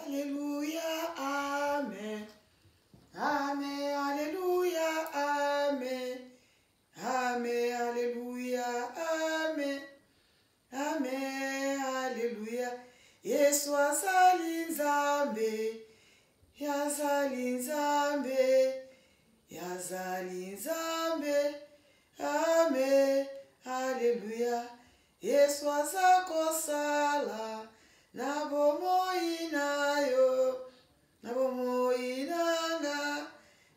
Alléluia, Amen. Amen, Alléluia, Amen. Amen, Alléluia, Amen. Amen, Alléluia. Yesu azali nzambe, yazali nzambe, yazali nzambe. Amen, Alléluia. Yesu azakosala na bomoi na yo, na bomoi nanga.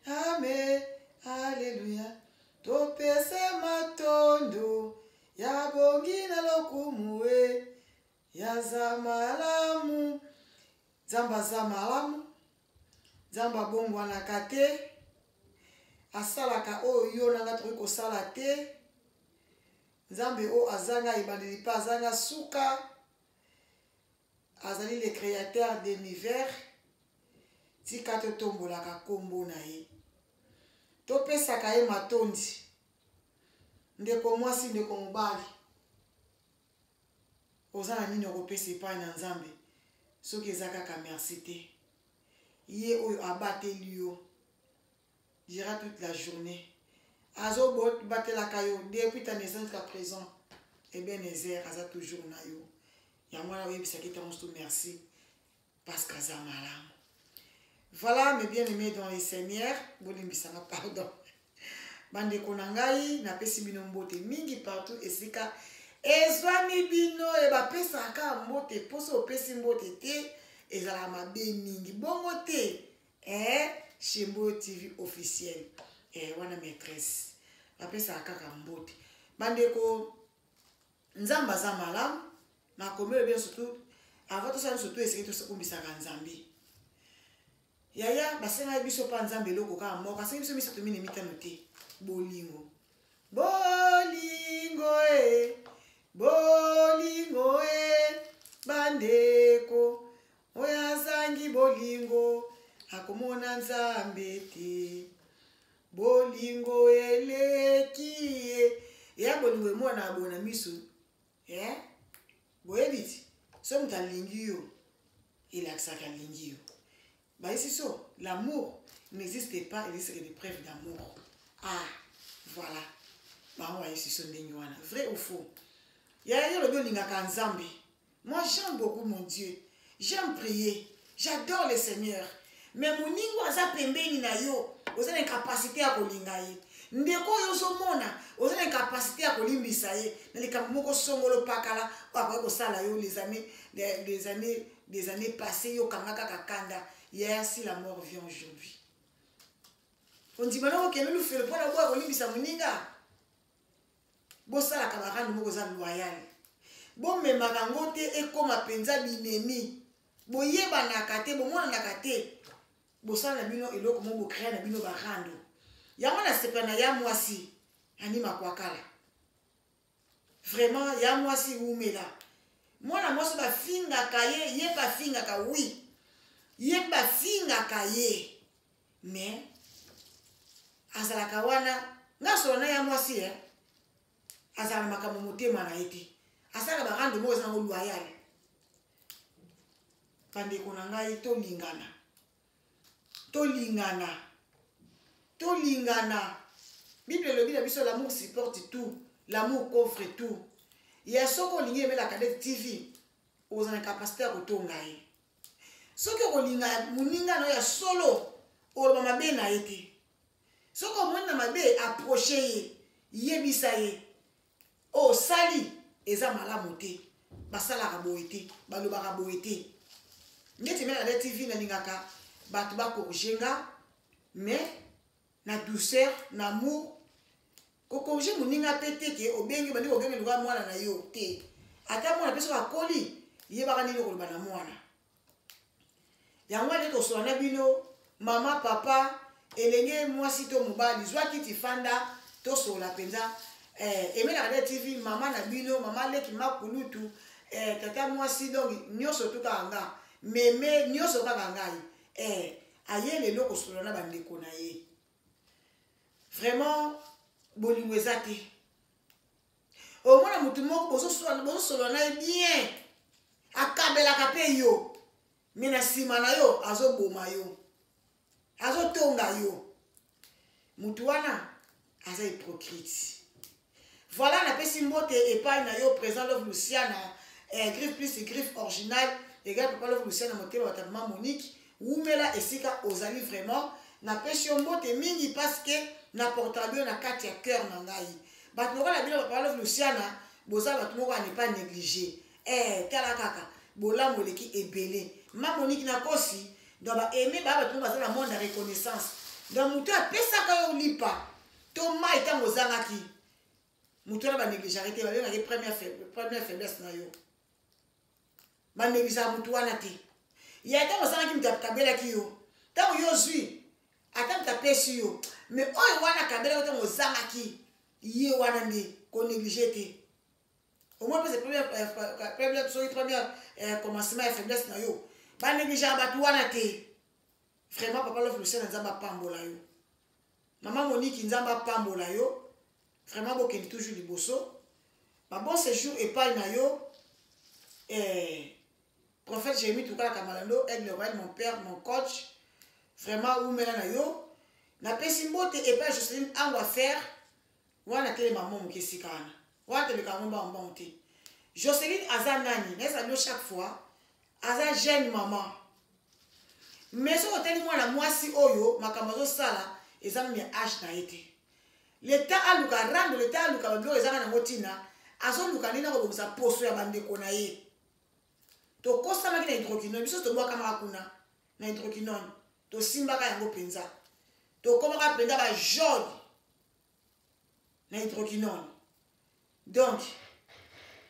Amen, Alléluia. Topese matondo ya bongi na lokumue ya zamalamu. Zamba zamalamu, zamba bongwa na kate asalaka oyo nanga toki kosala te. Nzambe o azanga ibandeli pa azanga suka. Azali le créateur de l'univers. Tika to tombolaka kombo na ye. Topesaka ye matondi. Ndeko mwasi ndeko mobali. Ozana nini okopesa epai na Nzambe. Soki eza kaka merci te. Ye oyo abateli yo. Dira toute la journée. Azo bot batelaka yo depuis ta naissance jusqu'à présent. Eh bien Nézer aza toujours na yo. Ya mwana oyebisaki ta monsto merci parce qu'aza malamu. Voilà mes bien-aimés dans les Seigneurs, bolimbisanga pardon. Bande konangai na pesi bino mbote mingi partout esika ezwami bino e ba pesa ka mbote poso pesi mbote te ezala mabe mingi bongo te Shembo TV officiel wana maîtresse ba pesa kaka mbote bande ko nzamba za malamu na komelo bien surtout avant tout ça surtout essayer tout ça kombisaka Nzambe. Yaya basenga biso pa Nzambe loko ka moka senga biso misato mine mitano te bolingo bolingo bolingo bandeko oyazangi bolingo akomona Nzambe te bolingo eleki ya bolingo mwana abona miso boyebiti so mutalingi yo ilakisaka lingi yo. Bah c'est ça, l'amour n'existe pas, il existe que des preuves d'amour. Ah, voilà. Bah on va ici son dénuana, vrai ou faux. Yaya le bien l'ingaka Nzambe. Moi j'aime beaucoup mon Dieu. J'aime prier. J'adore le Seigneur. Mais mon ningo aza pembeni na yo, oza na capacité à kolinga ye. Ndeko yo so mona, oza na capacité à kolimbisa ye. Na likambo moko songolo pakala, kwa ko sala yo les années passées yo kangaka kakanda. Hier, si la mort vient aujourd'hui. On dit maintenant que nous faisons pas la boire, on dit moninga. Bon ça la camarade nous moza loyal. Bon mais marangote et comme apenza binemi. Bon yeba nakate, bon mona nakate. Bon ça la bino elo comme bo créer na bino barando. Ya mona sepana ya mwasi anima kwa kala. Vraiment ya mwasi umela. Mwana mwasi ba finga kaye, ye ba finga ka oui. Yeba finga kaye mais azalaka wana ngaso na ya mwasi azala makamu motema na ete asala barando mo za loyal pande konanga tolingana Bible le dit biso l'amour supporte tout, l'amour coffre tout. Ya soko lingi me la Cadet TV ozana capacité à kotonga ye. Soki kolinga muninga no ya solo oloba mabe na ete. Soko mwana mabe approcher yebisa ye. O sali eza malamu te. Basala raboete, baloba raboete. Ngeti mena la TV na lingaka batu ba korjenga mais na douceur, na amour. Ko korje muninga pete ke obengi bandi obengi luka mwana na yo te. Ata mwana peso akoli yeba kanini koloba na mwana. Yango nde to soana bino mama papa elenge mwasi to mobali zwa kiti fanda to sola penza emela Cadet TV mama na bino mama leki makulutu tata mwasi donc nyoso to kanga meme nyoso kanga ngai ayele loko sola na bandeko na ye vraiment bolingo ezate o mwana mutu moko bozo sola na bien akabela kape yo mina sima na yo azoboma yo azotonga yo mutu wana aza hypocrite. Voilà na pesi mbote epai na yo présent Love Luciana griffe plus griffe original égal papa Love Luciana motema batama Monique umela esika ozali vraiment na pesi yo mbote mingi parce que na portable na kati ya cœur na ngai bat loka na bino papa Love Luciana boza bat moko n'est pas négligé tala kaka bola moleki ebele ma Monique na kosi donc ba aimer ba bat moko za na monde de reconnaissance donc mutu apesaka yo lipa to mai ta mozangaki mutu na ba négligearité ba benga première faiblesse na yo ba négligear mutu wana te ya ta mozangaki mtabela ki yo ta yo zui ata mtapesi yo mais oyo wana kabela yo ta mozangaki ye wana ndi ko négliger te au moins c'est première commencement et faiblesse na yo ba négligear batu wana te vraiment papa Love Luciana nzamba pambola yo maman Monique nzamba pambola yo vraiment bokeni toujours liboso ba bon séjour epai na yo prophète Jérémie Toukala Kamalando Aigle Royal mon père mon coach vraiment umela na yo na pesi mbote epai Jocelyne angwa faire wana tele maman mokesikana wana tele kamomba mbonte Jocelyne aza nani nesa lo chaque fois aza jeune maman mais so oteli mwana mwasi oyo makambo sala ezana ni âge na été l'état aluka rando l'état aluka bablo ezana na motina azoluka nina ko bosa poso ya bandeko na ye to kosa maki na hydroquinone biso to boka makuna na hydroquinone to simbaka yango penza to komaka penza ba jaune na hydroquinone donc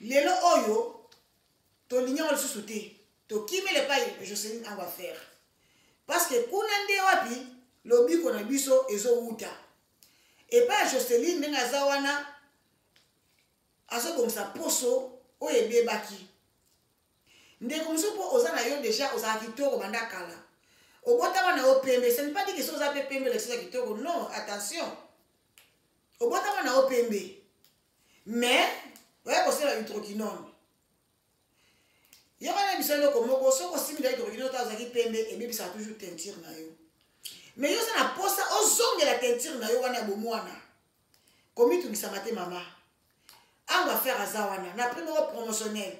lelo oyo to lignol susu te to kimele pai Jocelyne angwa faire parce que kuna nde wapi lobiko na biso ezo uta et pas Jocelyne ndenga zawana aso bomsa poso oyebe baki nde komso po ozana yo déjà oza kitoko banda kala obota wana opembe ce n'est pas dit que soza pembe le soza kitoko non attention obota wana opembe mais ouais ko sela hydroquinone yo kana bisalo ko moko soko simila hydroquinone ta zaki pembe et bibi ça toujours teinture na yo mais yo ça na posa ozonge la teinture na yo wana bomwana komi tungisa mate mama angwa faire azawana na primo promotionnel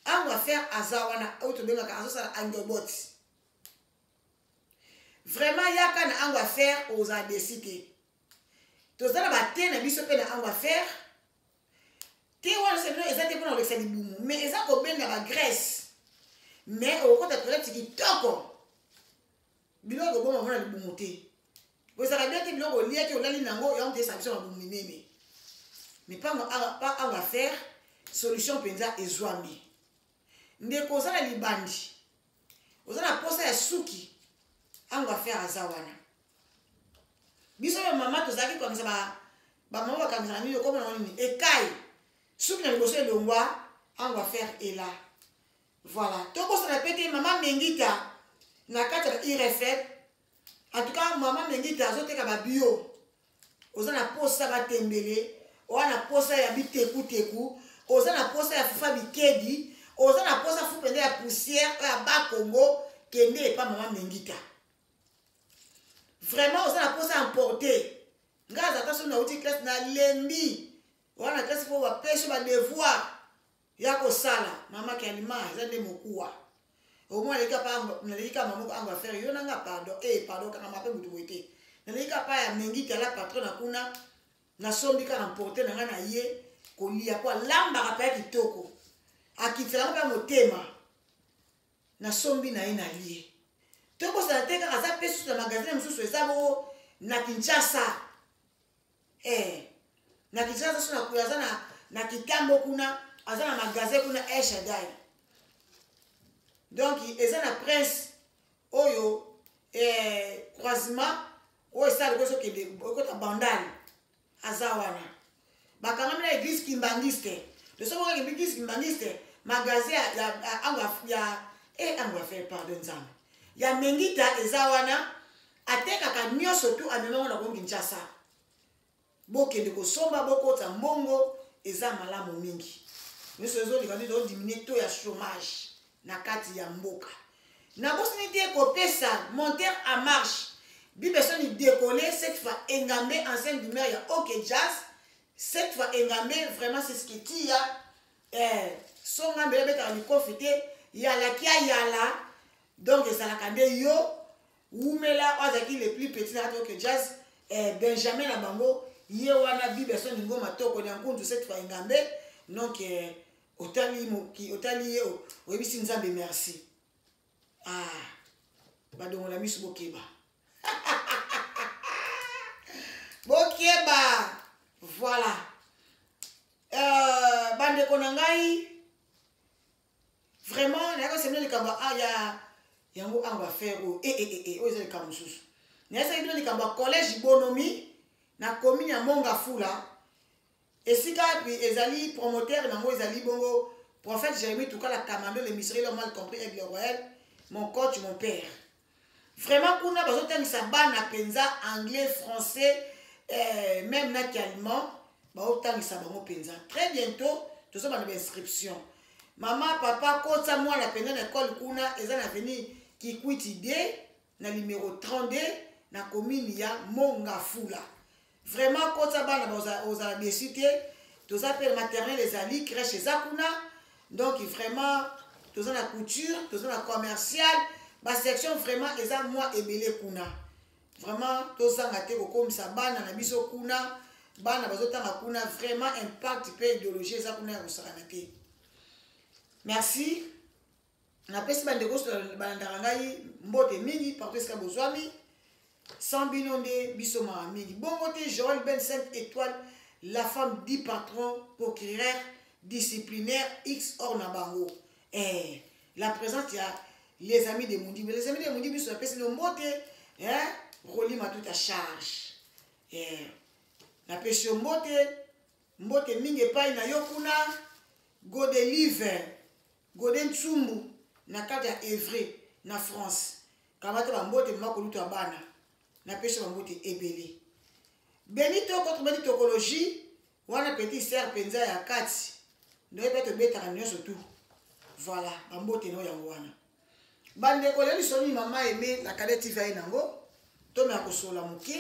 angwa faire azawana auto benga ka azosa angobot vraiment yaka na angwa faire aux a décidé to zala baté na biso pe na angwa faire te wana c'est non exactement pour le sali bumu mais eza ko benga ba graisse mais au côté toilette kitoko biloko bon mona libumu te bo ça bien te biloko lié ke olali nango ya on te sabison ba buminene mais pas angwa faire solution penza ezwami ndeko zala libandi ozana posa ya suki angwa faire azawana biso ya mama tozaki kwa ba mama bakamisa nini ko na nini ekai suki na liboso elongwa angwa faire ela voilà to ko ça pété mama Mengita na kati ya irefet en tout cas mama Mengita azoteka ba bio ozana posa batembele wana posa ya biteku teku ozana posa ya fufa bikedi ozana posa fu pende ya poussière ya ba Congo kende pa mama Mengita vraiment ozana posa emporter ngaza taso na uti classe na lembi wana classe pour ba pêche ba devoir ya ko sala mama ki alima zande mokuwa au moins les capable na les capable mama anga faire yo nanga pardon pardon kana mape mutu boite na les capable ya Mengita la patron kuna na sombi ka emporter na ngana ye ko lia kwa lamba ka kitoko akitela pa motema na sombi na ina lie toko sa teka kaza pesu na magasin msusu ezabo na Kinshasa na Kinshasa sona kuyazana na kitambo kuna azana magasin kuna Eshadai donc ezana prince oyo croisement oyo sala ko sokende ko ta bandali azawana bakanga mina église kimbangiste de somo ka église kimbangiste magasin ya angwa faire pardon nzambe ya Mengita ezawana ateka ka nyoso tu amema na ko Kinshasa bokende ko somba bokota mbongo eza malamu mingi miso ezo likandi do diminuer taux ya chômage na kati ya mboka. Na bosani te kopesa monteur en marche. Bibeson ni décoller cette fois engamé enceinte du maire ya OK Jazz. Cette fois engamé vraiment c'est ce qui tire son ngambele beta ni confité yala kia yala donc ça la kande yo umela ozaki le plus petit na OK Jazz Benjamin na bango ye wana Bibeson ngoma toko na nkundu cette fois engamé donc otali moki otali oyebisi nzambe merci. Badongo la misu bokeba. Bokeba. Voilà. Bande konangai. Vraiment, nako semble le kamba ya yango on va faire o le kamba susu. Nesa ibilo le kamba collège Bonomi na commune ya Monga Fula. Esika puis ezali promoteur nango ezali bongo prophète Jérémie Toukala Kamando le miséré le mal compris avec le royal. Mon coach, mon père. Vraiment, kuna bazotangisa bana penza anglais, français, même naki allemand, bazotangisa bango penza. Très bientôt, tout ça dans l'inscription. Maman, papa, kota moi la penza na école kuna, eza na veni Kikwiti D, na numéro 32, na commune ya Monga Fula. Vraiment, kota bana oza besité, tout ça appelle maternelle les ali crèche zakuna. Donc vraiment tout ça la couture, tout ça la commercial, ma section vraiment eza moi ebele kuna. Vraiment tout ça ngate comme ça bana na biso kuna, bana bazotanga kuna vraiment impact pe idéologie eza kuna ya saranate. Merci. Na pesi bande ko bandanga ngai mbote mingi partout ce que bozwami. Sans binonde biso ma mingi. Bon côté Joël Ben 5 étoiles, la femme dit patron procureur disciplinaire X or na bango. La présence, il y a les amis de Mundi. Mais les amis de Mundi, ils sont appelés le moté, Roli m'a tout à charge. La pêche moté, minge pa na yokuna, gode livre, gode ntsumbu, na kata ya Evry, na France. Kamata ba mbote makoluto abana, na pêche ba mbote ebele. Benito contre benito tokologie, wana petit sœur penza ya kati. Ndoye peut te mettre en union surtout. Voilà, bambote no yango wana. Bande ko leli soni mama aimé la cadette TV nango. To me akosola muke.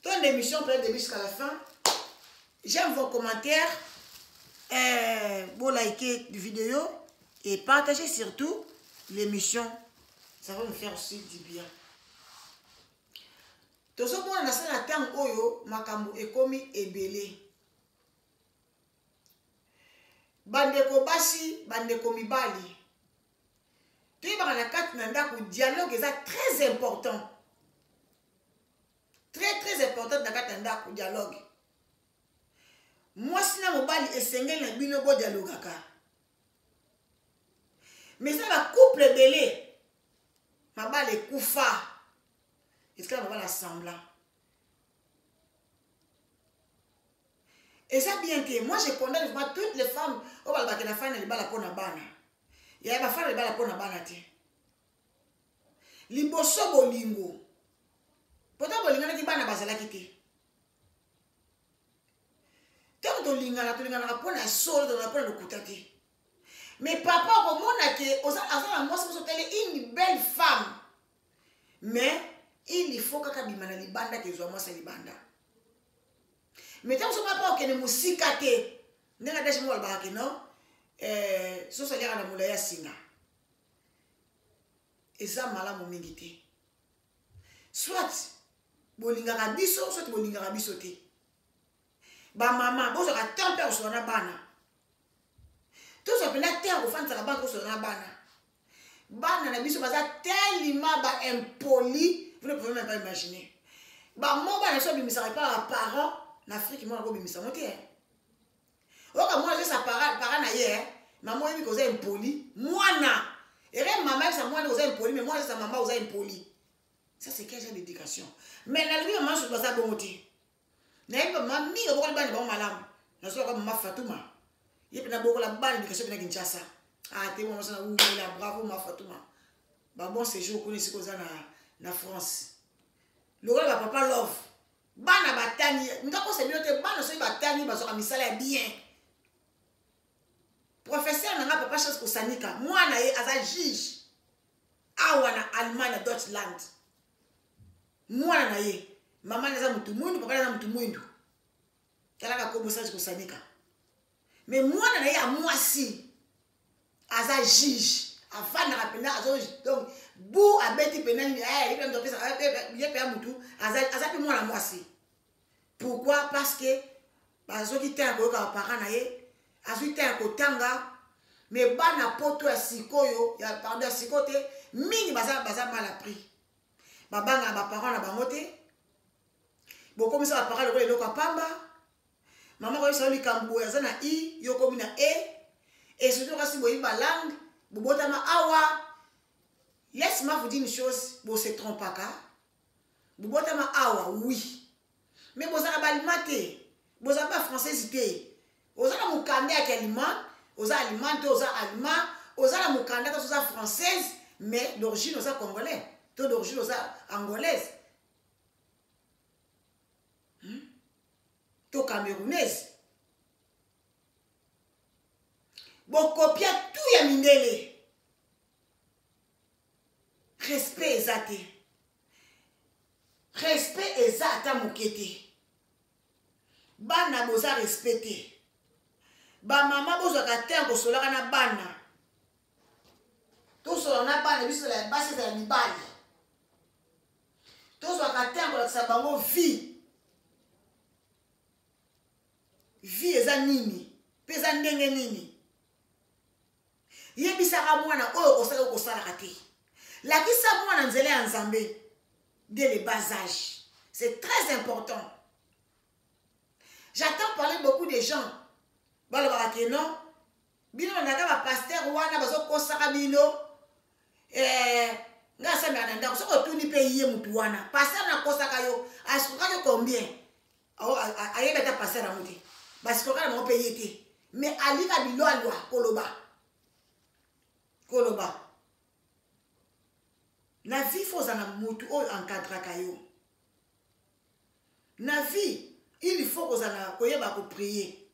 Ton émission peut être jusqu'à la fin. J'aime vos commentaires. Vous likez la vidéo et partagez surtout l'émission. Ça va me faire aussi du bien. To so bona na sala tang oyo makambo ekomi ebele. Bandeko basi, bandeko mibali. Tu es dans la carte nanda dialogue est très important. Très important dans la carte nanda dialogue. Moi si na mobali esengeli na bino bo dialogue aka. Mais ça va couple belé. Mabale kufa. Est-ce que va l'assembler? Et ça bien que moi je condamne toutes les femmes au balba que la femme elle bala pona bana. Il y a ma femme elle bala pona bana te. Liboso bolingo. Poto bolingo na ki bana bazala kite. Tant to lingana pona solo to na pona lokutati. Mais papa komona ke azala moi c'est une belle femme. Mais il faut que bimana libanda ke zo moi c'est libanda. Mais tant que je ne sais pas musika te ndenge dashi mo balba ke non so ça lira na mulaya singa eza malamu mingi te soit bolingaka biso soit bolingaka biso te ba mama bozo ka temper so na bana to so pena te ko fanta ba ko so na bana na biso baza tellement ba impoli vous ne pouvez même pas imaginer ba mo bana so bimisa pas parents l'Afrique moi ko bimisa moté oka moi je sa para na ye maman yebi ko za impoli mwana ere maman sa mwana ko za impoli mais moi sa maman ko za impoli ça c'est quel genre d'éducation mais na lui maman so ba za bongoté na yebi maman mi ko bana ba malamu na so ko maman Fatuma yebi na boko la bana éducation na Kinshasa ah te moi ça ou la bravo ma Fatuma ba bon séjour ko ni siko za na France le rôle ba papa love bana batani ndako se binote bana so batani bazoka misala bien professeur nanga papa chose kosanika mwana ye aza juge awa na Allemagne Deutschland mwana na ye mama naza mutu mwindu papa naza mutu mwindu talaka ko message kosanika mais mwana na ye a mwasi aza juge afana rapena azo donc bu abeti penani il peut me donner ça il peut mutu aza pe mwana mwasi pourquoi parce que bazo ki tanga ko ka parent na ye azu tanga ko tanga mais bana poto ya sikoyo ya pardon sikote mingi baza mal appris babanga ba parents na bango te boko misa ba parents ko eloko pamba mama ko so likambo ya zana i yoko mina et surtout kasi boyi ba langue bobotama awa laisse-moi vous dire une chose bo se trompe pas bobotama awa oui mais bozala balimate bozala ba français té ozala mukande ya aliment oza alimenté oza allemand oza mukanda to oza française mais d'origine oza congolais to d'origine oza angolaise to camerounaise bokopia tout ya mindele respect ezate respect ezata mokete bana boza respecté ba mama bozaka te kosolaka na bana tosola na bana biso la basi za mibali tozwaka te kolakisa bango vie eza nini mpe eza ndenge nini yebisaka mwana oyo kosalaka te lakisa mwana nzela ya nzambe dès le bas âge c'est très important. J'entends parler beaucoup de gens balobaka ke non bino ndaka ba pasteur wana bazokosaka bino nga sami ananda soko tuni pe yé mutu wana pasteur na kosaka yo asikoka yo combien ayebeta pasteur amuti basikoka na mo pe yete mais alika bilo alwa koloba na vie faut za na mutu o encadraka yo na vie il faut que ça koyeba ko prier.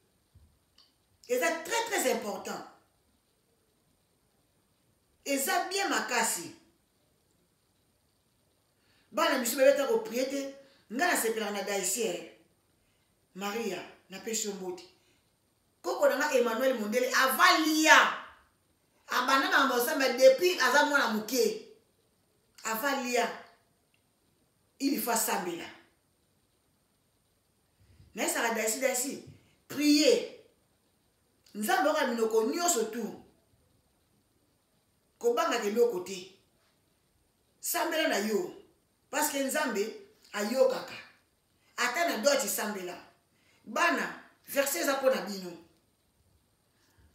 Et c'est très très important. Et ça bien makasi. Bana misu beta ko prier te ngana sepela na daisier. Maria na pesho moti. Koko na Emmanuel Mondele avalia. Abana na mbosamba depuis aza mwana muke. Avalia. Il faut sambela. Mais ça va d'ailleurs prier. Nous avons un minoko nyonso tout. Kobanga ke lo côté. Sambela na yo. Parce que Nzambe ayo kaka. Ata na doti sambela. Bana verset za pona bino.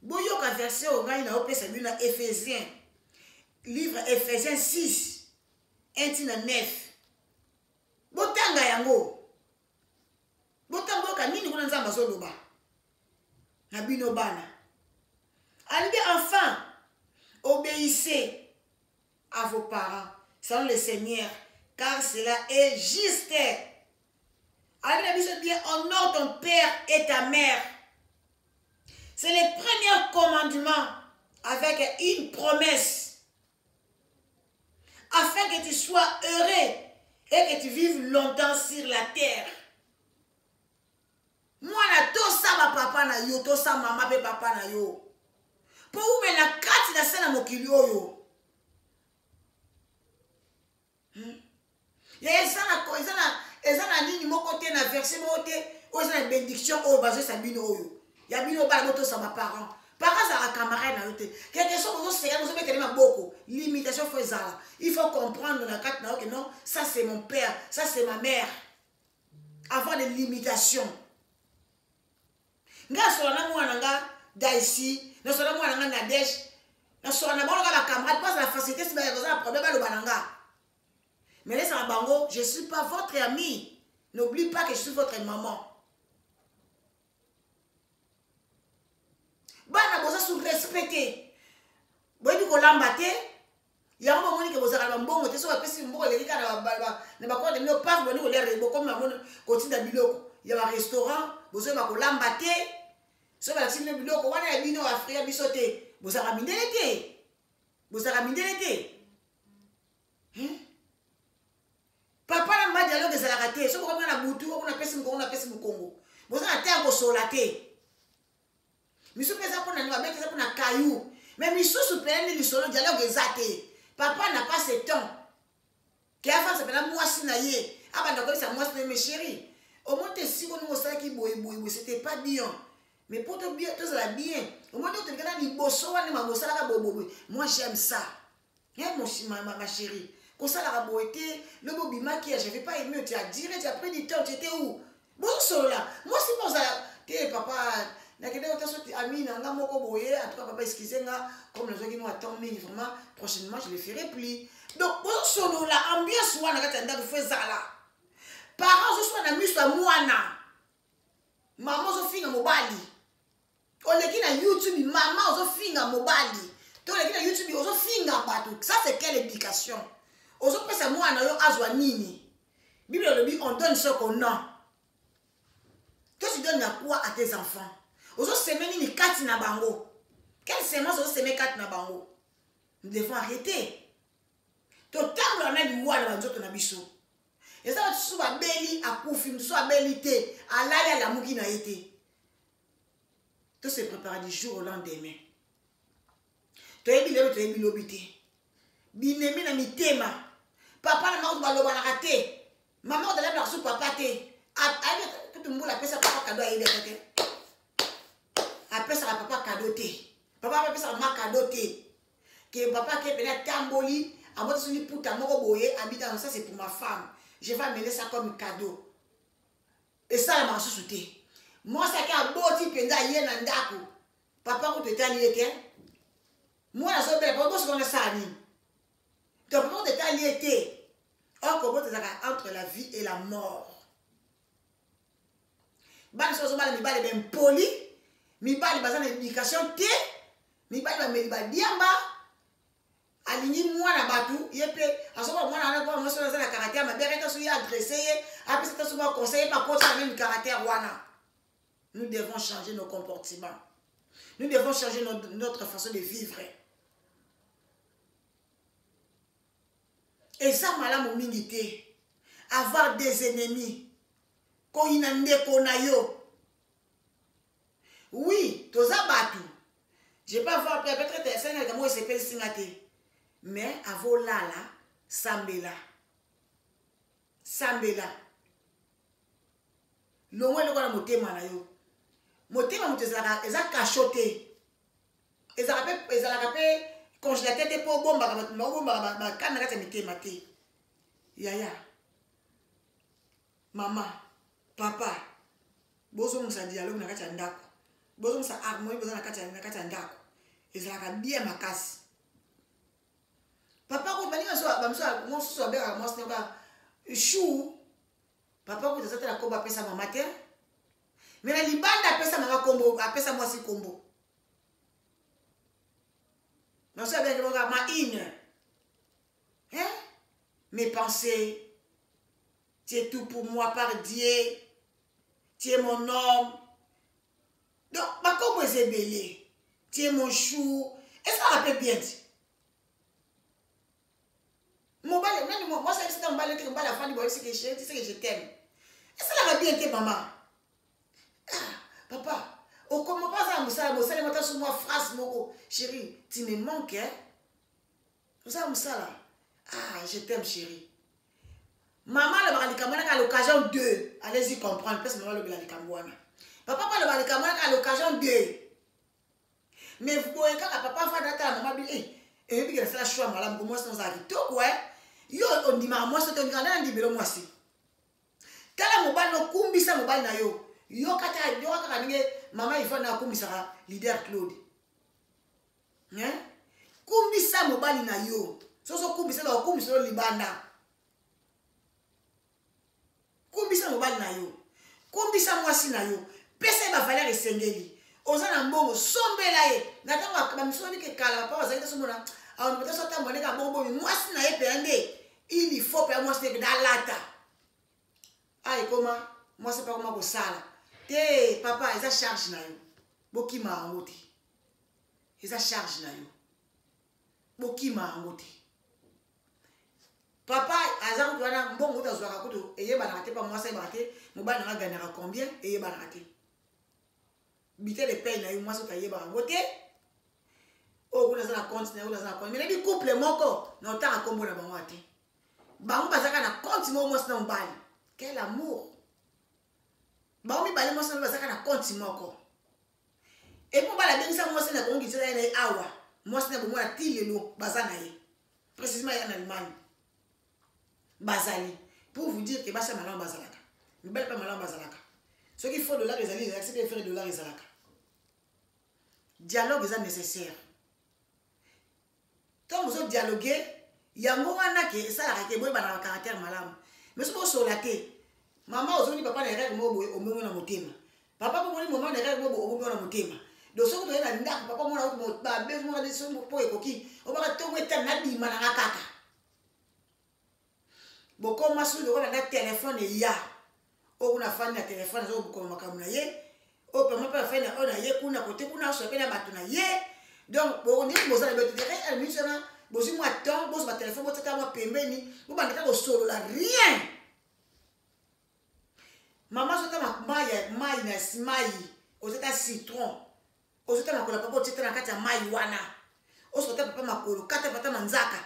Boyo ka verset o ngai na opesa bino na Éphésiens. Livre Éphésiens 6 1 9. Botanga yango. Botamboka nini kuna nzamba zoloba na bino bana alibi enfin obéissez à vos parents selon le Seigneur car cela est juste. Alibi biso bien honore ton père et ta mère. C'est le premier commandement avec une promesse afin que tu sois heureux et que tu vives longtemps sur la terre. Mwana to sa papa na yo to sa mama pe papa na yo po ume na kati na sena mokili oyo ya ezana nini moko te na verset moko te oyo ezana bénédiction oyo bazo sabino oyo ya bino bala moto sa parents za camarade na yo te quelque chose vous c'est vous mettez maboko limitation faut ezala il faut comprendre na kati na yo que non ça c'est mon père ça c'est ma mère avant des limitations. Nga so na mwana nga daisi na so na mwana nga Nadesh na so na bango ba camarade pas la facilité si ba un problème ba lo bananga mais laisse en bango je suis pas votre ami, n'oublie pas que je suis votre maman. Bana boza sous respecter boy du ko lambate ya ngo moni ke boza ka mbongo te so ba pesi mbongo le kika na ba ko de no pas boni ko le rebo comme mamon ko tinda biloko ya ba restaurant bozo ba ko lambate so balakisi bino biloko wana ya bino afrika biso te bozalaka mindele te bozalaka mindele te papa na mama dialogue ezalaka te so bokomi na butu okona pesi mokongo na pesi mokongo bozala te ya kosola te misu mpe eza mpona nini babete eza mpona kayu me misusu pene nde lisolo dialogue eza te papa na pas ce temps ke afansa mpena mwasi na ye abanda koyebisa mwasi na ye me chéri omoi te siko ndenge osalaki boyeboyeboye c'était pas bien mais po tozala bien omoi te otolikana liboso wana mama osalaka boyeboyeboye moi j'aime ça ma chérie kosalaka boye te lobi obimaki ya j'avais pas aimé tu as diré tu as pris du temps tu étais où bosolola mwasi mpe ozala te papa nakende ota so ami na nga moko boye en tout cas papa excusez nga comme nazwaki mo attend mingi vraiment prochainement je le ferai plus donc bosolola ambiance wana kati ya ndako fo ezala parents ozosala na miso ya mwana mama ozofinga mobali oleki na youtube mama ozofinga mobali to oleki na youtube ozofinga bato ça c'est quelle éducation ozopesa mwana yo azwa nini bible elobi on donne ce qu'on a toi tu donnes quoi à tes enfants ozoseme nini kati na bango quelle semence ozoseme kati na bango nous devons arrêter totambola na liwa na banzoto na biso eza bato susu babeli akufi mosusu abeli te alali alamuki na ye te to se prépare du jour au lendemain toyebi lelo toyebi lobi te binemi na mitema papa na mama balobanaka te mama odalabela kosu papa te mbula apesaka papa kado ayebeka te apesaka papa kado te papa apesaka mama kado te ke papa ke pene atamboli amoti soni puta moko boye abita ça c'est pour ma femme je vais amener ça comme cadeau esalamaka susu te mwasi ake aboti mpenza ye na ndako papa kutu etali ye te mwana azobela papa bosokona sala nini to papa kutu etali ye te oko boto ezalaka entre la vie et la mort bana so ozobala mibali bempoli mibali baza na éducation te mibali bameli badiamba alingi mwana batu ye mpe azoba mwana wana kwa mwasi aza na caractère mabe reta so ye adressé ye apesa ta so ba conseiller pas kota na même caractère wana. Nous devons changer nos comportements. Nous devons changer notre façon de vivre. Et ça malamu mingi te avoir des ennemis ko inande ko na yo. Oui, toza batu. Je peux avoir peut-être des scènes comme moi c'est pas singate. Mais avo lala sambela. Sambela. Longwe le kona motema na yo. Motema mutezala eza cachoté. Ezala pe congélateur te po bomba ba kana kata mitema te. Yaya. Mama, papa. Bozo musa dialogue na kata ndako. Bozo musa harmonie bozo na kata ndako. Ezala bien makasi. Papa ko bani mo so beka mo snoka chou. Papa ko tezata na koba pesa mama te. Mais la libanda apesa mama kombo, apesa mwasi kombo. Non ça bien ma ine. Hein? Mes pensées. Tu es tout pour moi par Dieu. Tu es mon homme. Donc, ma kombo est belé. Tu es mon chou. Est-ce qu'on rappelle bien? Mon balai, moi c'est un balai que la fin du balai, c'est que je t'aime. Est-ce que ça va bien, maman? Ah, papa, on comment pas ça, Moussa, les sur moi, phrase, moko. Chérie, tu me manques, hein? Moussa, ah, je t'aime, chérie. Maman, le balikamana à l'occasion de. Allez-y comprendre, parce que maman, le balikamana. Papa, le balikamana à l'occasion de. Mais vous voyez, quand papa va d'attendre, maman dit, et puis il fait la choix, madame, pour moi, c'est un tout, ouais. Yo, on dit, maman, c'est un grand, on dit, mais moi, si. Tala mobile no kumbisa mobile na yo. Yo kaka ninge mama il faut na kumbisa leader Claude. Hein? Kumbisa mobile na yo. So kumbisa lo libanda. Kumbisa mobile na yo. Kumbisa mwasi na yo. Pesa ba valeur esengeli. Oza na mbongo sombela ye. Nataka ba misoni ke kala pa oza ita somona. On peut sortir monnaie ka bongo mwasi na ye pende. Il faut pa mwasi ke dalata. Ah, et comment? Moi, c'est pas comment ça. Té, papa, ils a charge na yo. bokima yango te eza charge na yo bokima yango te papa aza kutu wana mbongo utazwaka kutu eyebanaka te pa mwasi ayebaka te mobali nanga gagnaka combien eyebanaka te bite de paye na yo mwasi utayebaka yango te oyo kuna aza na compte na yo kuna aza na compte mais nayebi couple moko na otanga kombo na bango te bango bazaka na compte moko mwasi na mobali quel amour bango mibale mwasi na bazaka na compte moko epi mobali abengisa mwasi na kongo kitela ye na ye awa mwasi na bomona ti lelo baza na ye précisément ya na Allemagne bazali pour vous dire que basa malamu bazalaka mibali pa malamu bazalaka soki faut dollar ezali ezalaka soki faire dollar ezalaka dialogue est nécessaire tant vous dialoguer yango wana ke esalaka ke boye bana caractère malamu mais soki osola te mama ozoni papa na erreur mo boye omongo na motema papa ko moni mama na erreur mo boye omongo na motema donc soki toyena ndako papa mona ko ba besoin mo de son po ekoki obaka tongo eta na bima na kaka boko masu de na téléphone ya o una fani na téléphone zo boko makamu na ye o pe mo pa fani na ye kuna kote kuna so pe na batu na ye donc bo ni boza na betu de elle misona bozi moi temps bozo ba téléphone botata moi pembeni bo bandaka ko solo la rien maman so ta mai na smai o zeta citron o zeta makola papa o teta na kati ya mai wana o so ta papa makolo kata pata manzaka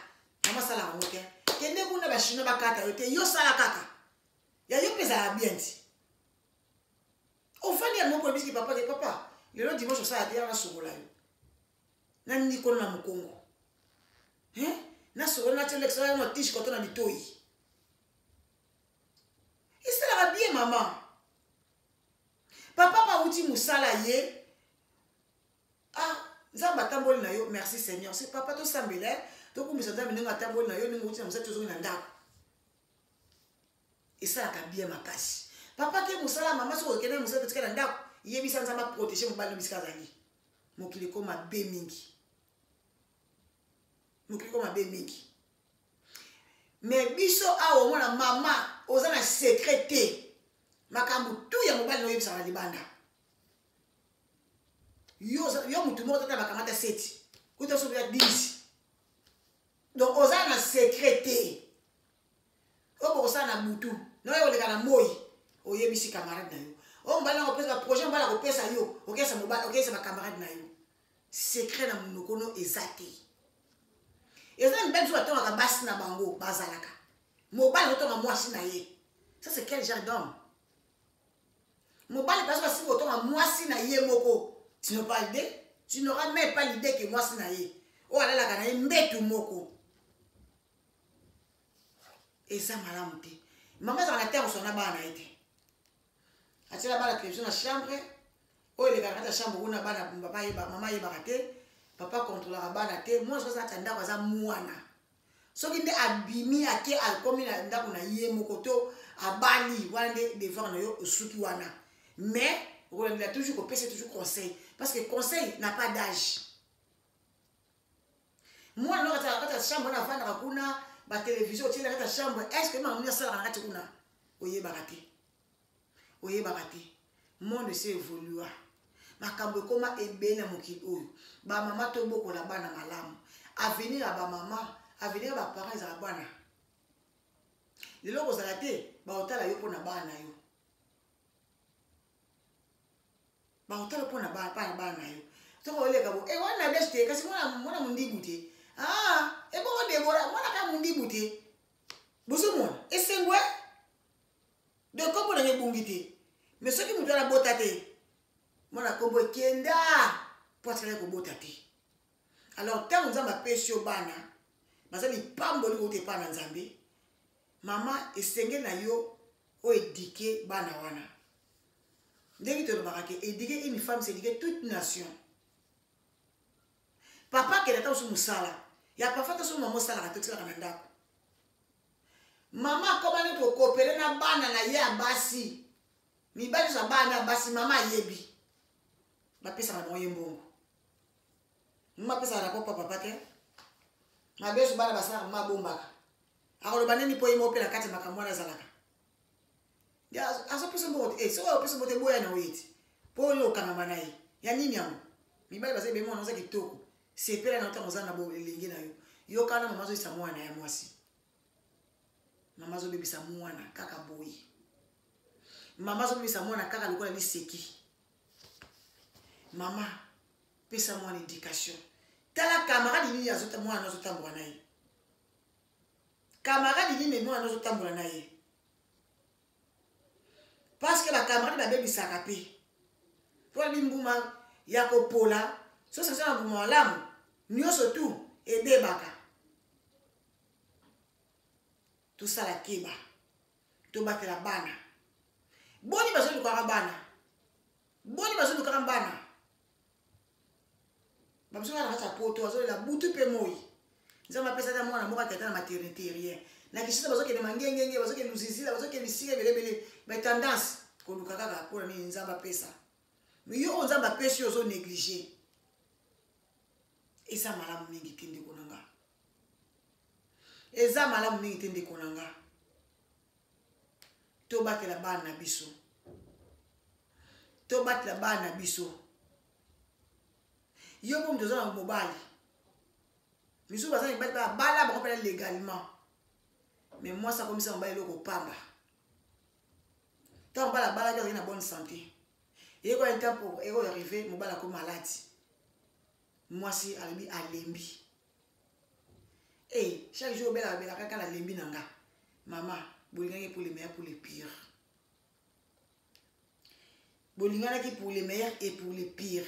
mama sala ngote kende kuna ba shino bakata yote yo sala kaka ya yo pesa bien ti o fani ya moko biski papa ke papa lelo dimanche ça dia na sokola yo na ndiko na mukongo na sokola na tele xa na tishi koto na bitoi isala bien maman papa ba uti musala ye nzamba tamboli na yo merci Seigneur c'est papa to sambela to kumisa nzambe ndenge atamboli na yo ndenge uti na musala tozo na ndako esalaka bien makasi papa ke musala mama so okene musala totika na ndako yebisa nzamba protéger mobali bisika zali mokili koma be mingi mokili koma be mingi mais biso awo mona mama oza na secrété makambu tu ya mobali no yebisa na libanda yo mutu moko tata bakamata 7 kuta so ya 10 donc oza na secrété obo osa na butu no yo leka na moi oyebisi camarade na yo o mbala ko pesa projet mbala ko pesa yo okesa mobali okesa ba camarade na yo secret na munokono ezate eza mbele so atonga basi na bango bazalaka mobali otonga mwasi na ye ça c'est quel genre d'homme mobali parce que si otonga mwasi na ye moko tu n'as pas l'idée tu n'auras même pas l'idée que mwasi na ye o ala la kana ye mbetu moko eza malamu te mama za na terre sona bana ete atila bana télévision na chambre o ile kana chambre kuna bana papa yeba mama yeba kate papa contrôlera bana te moi je ça tanda kwa za mwana soki nde abimi ake alkomi na ndako na ye mokoto abali wande devant na yo osuki wana mais on a toujours qu'on pèse toujours conseil parce que conseil n'a pas d'âge moi non quand ta chambre na vendre kuna ba télévision tu la chambre est-ce que maman na sala na kuna oye barate monde s'est évolué makambo koma ebena mokili oyo ba mama to boko la bana malamu avenir ba mama avenir ba parents za bana lelo ko zalate ba otala yo pona bana yo ba otala pona bana yo to ko le ka bo wana beste kasi mwana mundibu te ebo Debora mwana ka mundibu te busu mwana esengwe de kombo na ngebungi te mais soki mutu ala bota te mwana kombo kenda poatela ko bota te alors tant nzamba pesio bana bazali pamboli ko te pana nzambe mama esenge na yo o éduquer bana wana ndenge to barake éduquer une femme c'est éduquer toute nation papa ke leta usu musala ya pafata so mama sala ka totila kana ndako mama ko bana to coopérer na bana na ye abasi mibali za bana basi mama yebi ba pesa na moye mbongo mama pesa na papa te na beso bana basala mama bombaka akolo baneni po imo pe na kati makamwana zalaka ya aso pesa mbote so pesa mbote boya na weti po yo kana manayi ya nini yango mibali baza ebemi wana oza kitoko sepela na ntango oza na elenge na yo yokana mama azobebisa mwana ya mwasi mama azobebisa mwana kaka boye mama azobebisa mwana kaka lokola liseki mama pesa mwana éducation tala camarade nini mwana azotambola na ye camarade nini mwana azotambola na ye parce que bacamarade babebisaka mpe mpo bimbuma ya kopola so sasa na mbuma malamu nyonso tu ebebaka tosala keba tobatela bana boni bazolukaka bana boni bazolukaka bana babisoka na kati ya poto bazolela butu mpe moi nzambe apesa ata mwana moko akata na maternité rien na kishisa bazokende mangengenge bazokende lusizila bazokende bisika ebelebele batendance koluka kaka mpona nini nzambe apesa me yo oyo nzambe apesi yo ozonéglige eza malamu mingi te ndeko na nga eza malamu mingi te ndeko na nga tobatela bana na biso tobatela bana na biso yo mpo moto oza na mobali misusu baza mibali babala bango mpena légalement mais mwasi akomisa mobali eloko pamba ntango mobali abalaki azali na bonne santé yekoya ntango ekoya arrive mobali akomi maladi mwasi alobi alembi chaque jour obelaka kaka nalembi na nga mama bolingaki pour le meilleur pour le pire bolinganaki pour le meilleur et pour le pire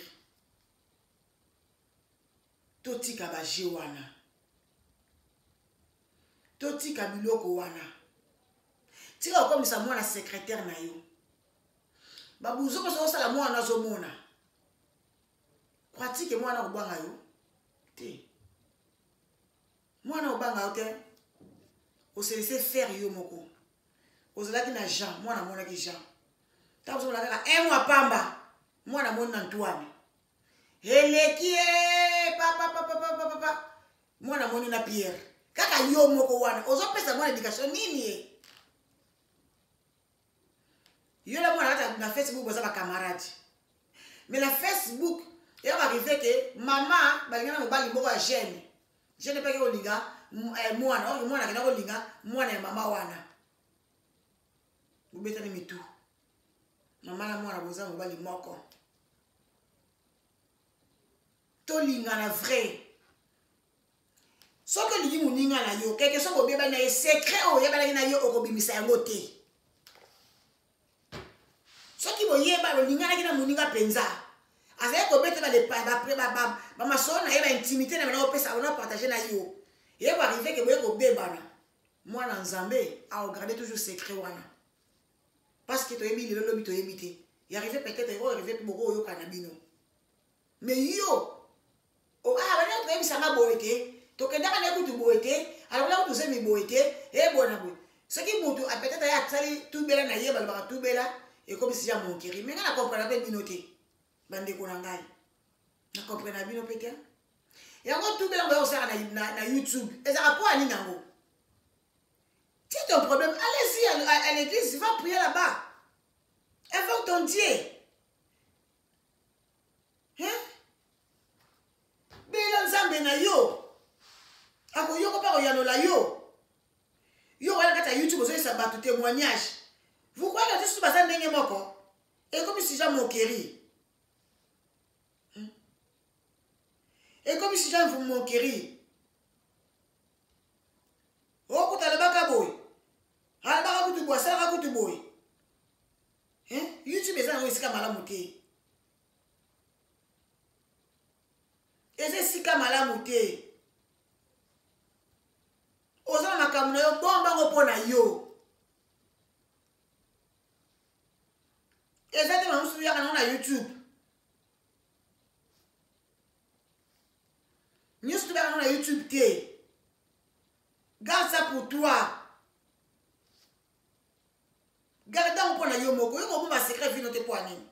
totika baje wana totika biloko wana tika okomisa mwana secrétaire na yo babuzo koso osala mwana azomona pratique mwana kobanga yo te mwana obanga yo te ose laisser faire yo moko ozalaki na Jean mwana amonaki Jean ntango ozomona kaka mois pamba mwana amoni na Antoine eleki papa mwana amoni na Pierre kaka yo moko wana ozopesa mwana éducation nini ye yo la mwana kata na Facebook baza bacamarade mais na Facebook ya baarrive ke mama balingana mobali moko ya jeune peke kolinga mwana oyo mwana akenda kolinga mwana ya mama wana bobetani mitu mama na mwana boza mobali moko tolingana vrai soki olingi moninga na yo keke soki obebani na ye secret oyo oyebanaki na yo okobimisa yango te soki boyeba bolinganaki na moninga mpenza azali kobeta bamasolo na ye baintimité na bana opesa bona partage na yo ye boarrive ke boye kobebana mwana nzambe aogarde toujours secret wana parce que toyebi lelo lobi toyebi te yarrive peut-être oarrive mpe boko oyokana bino mais yo bana toyebisanga boye te tokendaka na kutu boye te alokola kutu zemi boye te ebona boye soki motu peut-être aye atali tubela na ye balobaka tubela ekomisi ya monkeri me nga na comprendre mpe bino te bandeko na ngai na comprendre na bino mpe te yango tubela ngo osala na YouTube ezaka po ani nango si ton problème allez-y à l'église va prier là-bas invoque ton Dieu bela nzambe na yo akoyoko mpe koyanola yo yo wana kati ya YouTube ozoyisa bato témoignage vous croyez que tout baza ndenge moko ekomi sija moquerie ekomi sija moquerie okuta alobaka boye alobaka kutu boye asalaka kutu boye YouTube eza nango esika malamu te eza esika malamu te oza na makambo na yo bombango mpo na yo eza te mamusu yaka nango na YouTube nyonso tobaka nango na YouTube te garde ça pour toi garde yango mpo na yo moko yo kobomba secret vino te mpo anini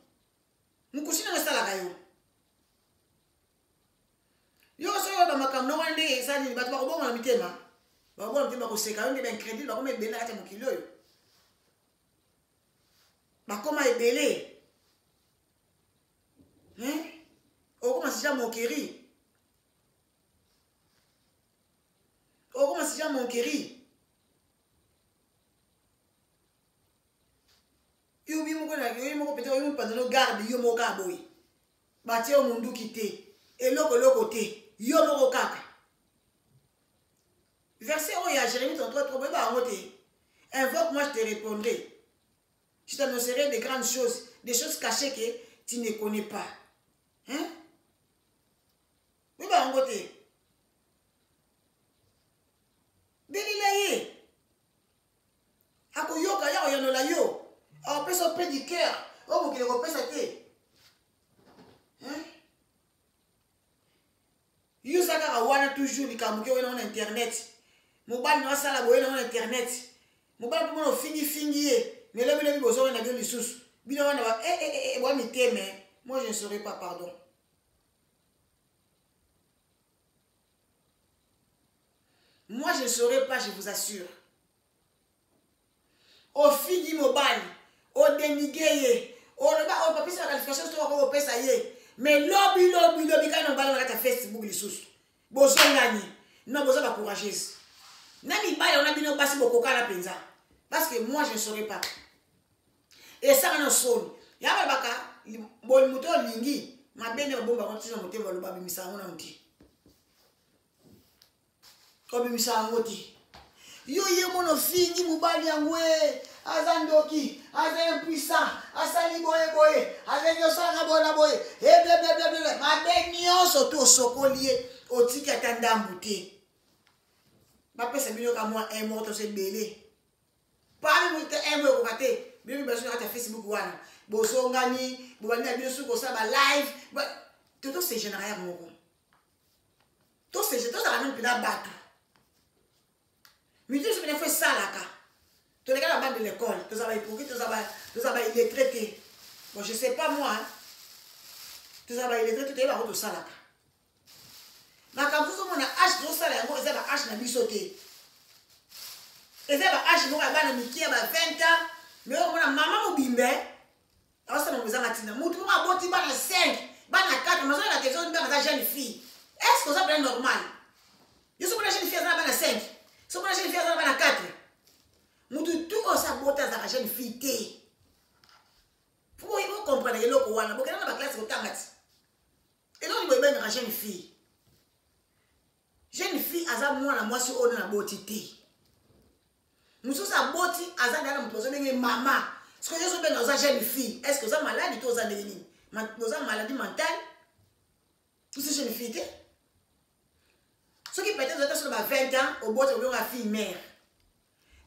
mokusi nango esalaka yo yo soki oyo bamakambo nango wana ndenge eza nini bato bakobonga na mitema bakobonga na mitema bakoseka yo nde baincrédile bakoma ebele na kati ya mokili oyo bakoma ebele On commence déjà mon kéri. On commence déjà mon kéri. Yo bi mo ko na yo mo ko peut-être yo pendant no garde yo mo ka boy. Ba tie o mundu kité. Et loko te. Yo mo ko kaka. Verset où il y a Jérémie 33, bah invoque-moi, je te répondrai. Je t'annoncerai des grandes choses, des choses cachées que tu ne connais pas. Hein? Oui, bah, en côté. Belilaye. Ako yoka ya oyanola yo. On peut s'opérer du cœur. Oh, vous qui le repère ça t'est. Hein? Yo saka wana toujours likamuke wena on internet. Mobile no sala boye na internet. Mobile mo fingi mais là il besoin na gueule lisusu. Bino wana ba moi mi teme. Moi je ne saurais pas pardon. Moi je ne saurais pas, je vous assure. Au fingi mobile, au dénigé, au papier sur la qualification sur au pesa yé. Mais lobby quand on va dans Facebook lisusu. Besoin ngani. Non besoin ba courageuse. Nani baya on a bino basi bokoka la penza parce que moi je ne saurais pas et ça on sonne ya baka bon muto lingi mabene bomba ko tsina mutemba lo babi misa ngona muti ko bi misa ngoti yo ye mono fingi mubali yangwe azandoki aza impuissant asali boye avec yo sanga bona boye blé mabeni oso to sokolie otiki atanda mbuté. Ma pèse bino ka moi un mot c'est belé. Pas même un mot ko kate. Bino beso na Facebook wana. Boso ngani, bobani na bino suko sa ba live. Tout c'est général moko. Tout c'est ça même pina bato. Mais tout ce que fait ça là ka. Tout les gars la bande de l'école, tout ça va hypocrite, tout ça va il est traité. Bon je sais pas moi. Tout ça va il est traité, va tout ça là ka. Ma kampuzo mona H do sala yango eza ba H na bisote. Eza ba H moka bana mikia ba 20 ans, mais on mona mama mobimbe. Asa mo bezanga tina. Mutu mo aboti bana 5, bana 4, mazo na question bana jeune fille. Est-ce que ça peut être normal? Yo so bana jeune fille za bana 5. So bana jeune fille za bana 4. Mutu tout on sa bota za jeune fille té. Faut vous comprendre que loko wana, bokena na ba classe ko tangati. Et non il boy ben jeune fille. Jeune fille aza mwana mwasi ono na boti te. Muso sa boti aza dala mpozo ndenge mama. Est-ce que yo benga za jeune fille? Est-ce que ça maladie to za ndenge? Za maladie mentale? Tout c'est jeune fille te. Ce qui peut-être sur 20 ans au boti au la fille mère.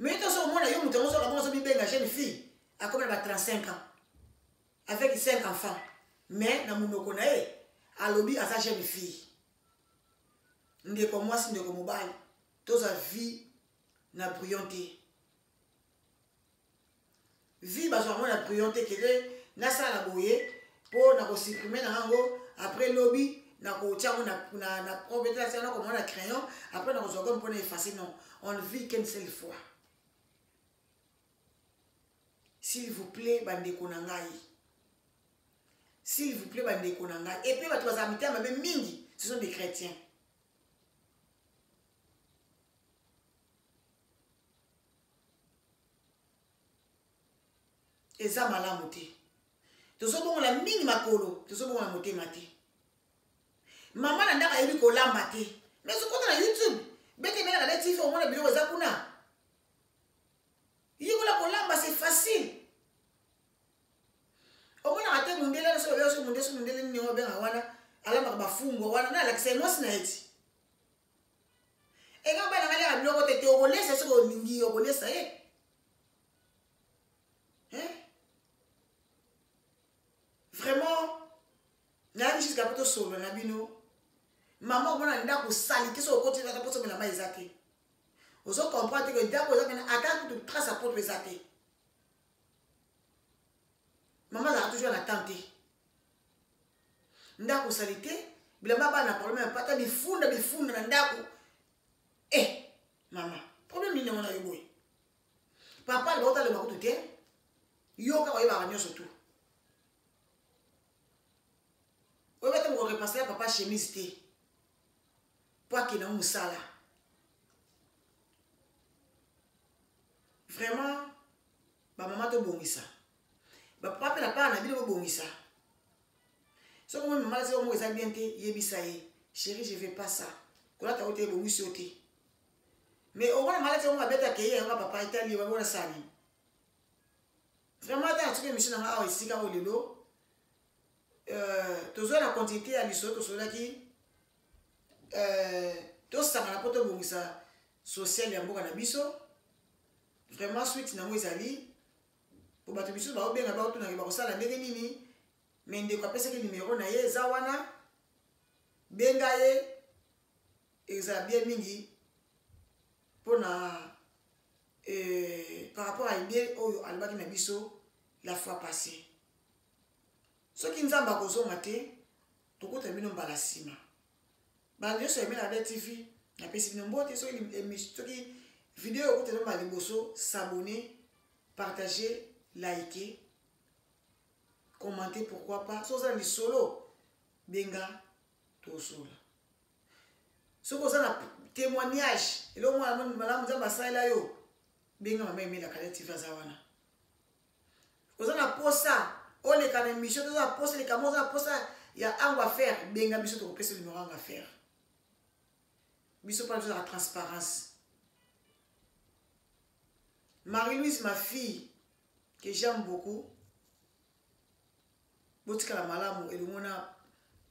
Mais to so mona yo mutongo so ka bonso bi benga jeune fille a comme ba 35 ans. Avec 5 enfants. Mais na munoko na e alobi aza jeune fille. Ndeko mwasi ndeko mobali toza vie na brillante vie bazwa na brillante kele na sala boye po na ko supprimer na hango après lobby na ko tiamo na probétation na ko na crayon après na ko zoga pour effacer non on vit qu'une seule fois s'il vous plaît bandeko na ngai s'il vous plaît bandeko na ngai et puis ba toza mitama be mingi ce sont des chrétiens. Eza malamu te. Tozo bongo la mingi makolo, tozo bongo la motema te. Mama na ndaka yebi ko lamba te. Mais so kota na YouTube, bete bena na TV au mona bilo eza kuna. Yiko la ko lamba c'est facile. Au mona ate mundele so mundele ni ngo benga wana, alamba ba fungo wana na la kise mosi na eti. E ngamba na ngale ya bilo ko te o bolesa so ko ningi o bolesa e. Vraiment, n'a jusqu'à plutôt solo na bino. Maman on a ndako sali que so côté na poto na maizate. Ozo comprendre que ndako za na attaque de trace à porte bezate. Maman a toujours la tante. Ndako salité, bila baba na problème pas ta bifunda na ndako. Maman, problème ni na yoboy. Papa le bota le bakutu te. Yo ka wa ba nyo surtout. oyo bete mo repasser ya papa chemise te po akenda mosala vraiment bamama tobongisa bapapa mpe na pana na bino bobongisa soki moi mama lasi omo eza bien te yebisa ye chéri je vais pas ça kolata oyo te ebongisi yo te mais okona malati omo abetaka ye yango papa etali babona sali vraiment ata na soki émission nanga awa esika oyo lelo tozwa na continuité ya lisolo tosololaki tosangana mpo tobongisa social ya mboka na biso vraiment suite nango ezali po bato biso baobenga baotunaki bakosala ndenge nini me ndeko apesaki nimero na ye eza wana benga ye ezala bien mingi mpona par rapport à idée oyo alobaki na biso la fois passée soki nzambe akozonga te tokota bino mbala nsima bana nyonso yamela de tv napesi bino mbote soki video oyo okotela mbala liboso s'abonner partager liker commenter pourquoi pas soki ozala lisolo benga tosola soki oza na témoignage eloko mwana malamu nzambe asalela yo benga mama emelaka de tv aza wana oza na posa oleka na émission toza na posa eleka mo oza na posa ya ango affaire benga biso tokopesa numéro ango affaire biso mpona tozala transparence Marie-Louise ma fille que j'aime beaucoup botikala malamu elongo na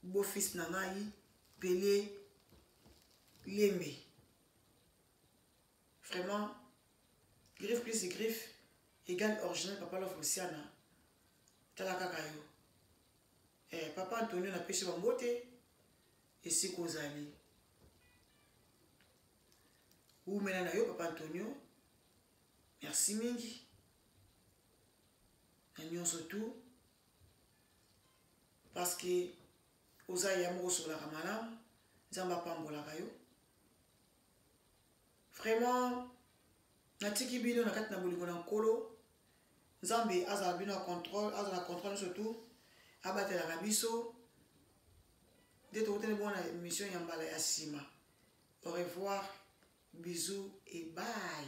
beau-fils na ngai Pelé Lembe vraiment griffe plus griffe égale original papa Love Luciana tala kaka yo papa Antonio napesi bambote esika ozali umela na yo papa Antonio merci mingi na nyonso tout parce que oza ya moko osololaka malamu nzambe apambolaka yo vraiment natiki bino na kati na bolingo na nkolo nzambe azala bino na contrôle nyonso tout abatelaka biso nde tokotene bongo na émission ya mbala ya nsima au revoir bisous et bye.